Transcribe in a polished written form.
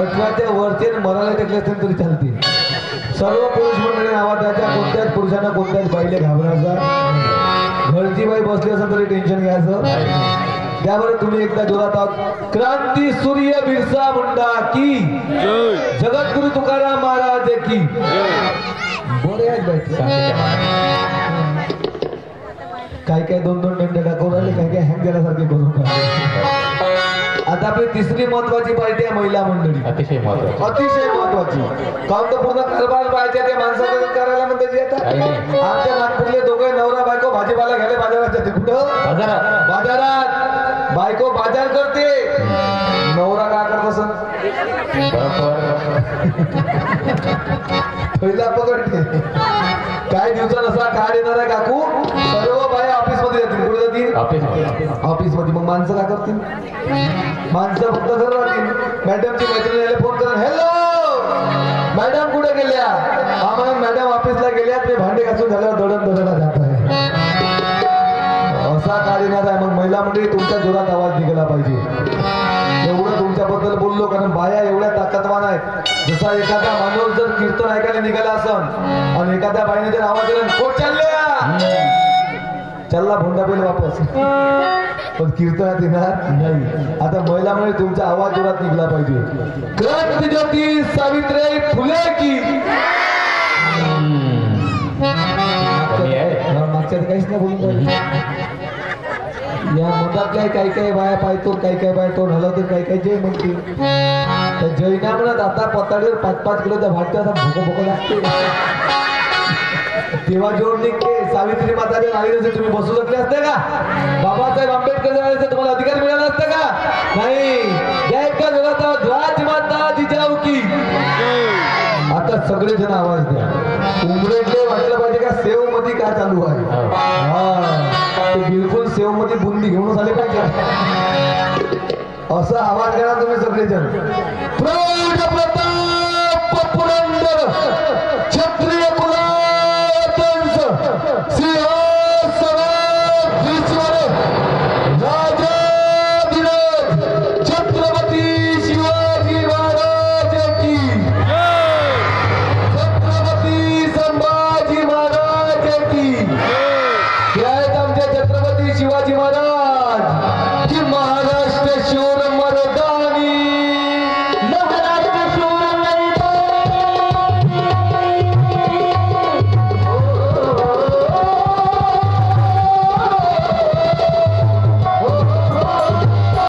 18च्या वरचे मराला टेकले असतील तरी चालते. सर्व पुरुष मंडळी आवाजाच्या कोणत्याच पुरुषांना कोणत्याच बाईले घाबरायचा. घरची बाई बसली असेल तरी टेन्शन घ्यायचं. त्यावर तुम्ही एकदा जोरात आहोत. क्रांती सूर्य बिरसा मुंडा की जगद्गुरु तुकाराम महाराज की बरे आहेत बाई. काय काय 2-2 मिनिटं दाखवून राहिले, काय काय हँग झाल्यासारखे करून. आता आपली तिसरी महत्वाची पार्टी आहे महिला मंडळी. अतिशय महत्वाची. काउंट पूर्ण कारभार पाहिजे ते माणसाचं करायला म्हणते जे आता आमच्या नागपूरले दोघे नवरा बायको भाजीपाला घ्यायला बाजारात जाते. कुठं? बाजारात. बायको बाजार करते, नवरा काय करत असं पहिला पकडते. काय दिवसात असा काय येणार आहे काकू? सर्व बाया ऑफिस मध्ये जातील. कुठे जातील? ऑफिस मध्ये. मग माणसं काय करतील? माणसं फक्त घर राहतील. मॅडमची मैत्रिणीला फोन करा, हॅलो मॅडम कुठे गेल्या? हा म्हणून मॅडम ऑफिसला गेल्या, ते भांडे घासून झाल्यावर दडण जात आहे. असा काळ येणार आहे. मग महिला मंडळी तुमच्या जोरात आवाज निघाला पाहिजे. एवढं तुमच्याबद्दल बोललो कारण बाया एवढ्या ताकदवान आहेत. जसा एखादा माणूस जर कीर्तन ऐकायला निघाला असन आणि एखाद्या बाईने जर आवाज दिला कोण चालल्या चल्ला भोंडा बेल वापस, पण कीर्तनात येणार नाही. आता महिला मंडळी तुमचा आवाज जोरात निघाला पाहिजे. क्रांती ज्योती सावित्री फुले की मागच्या काहीच नाही बोलून पाहिजे. या मधातल्या काही काही बाया पाहतो, काही काही बाया तो झाला तर काही काही जय म्हणते. त्या जैना म्हणत आता पताडीवर 5-5 किलोचा भात भोको लागते. तेव्हा जोड निघते. सावित्री माताच्या नाळीने तुम्ही बसू शकले असते का? बाबासाहेब आंबेडकर जवळ तुम्हाला अधिकार मिळाला असता का? नाही. ध्वज माता जिजाऊ की. आता सगळे जण आवाज द्या. उमरेडले वाटलं पाहिजे का सेव मध्ये काय चालू आहे. ते बिलकुल सेव मध्ये बुंदी घेऊनच आले पाहिजे असा आवाज करा तुम्ही सगळेजण. प्रौढ प्रताप पुरंदर छत्रपती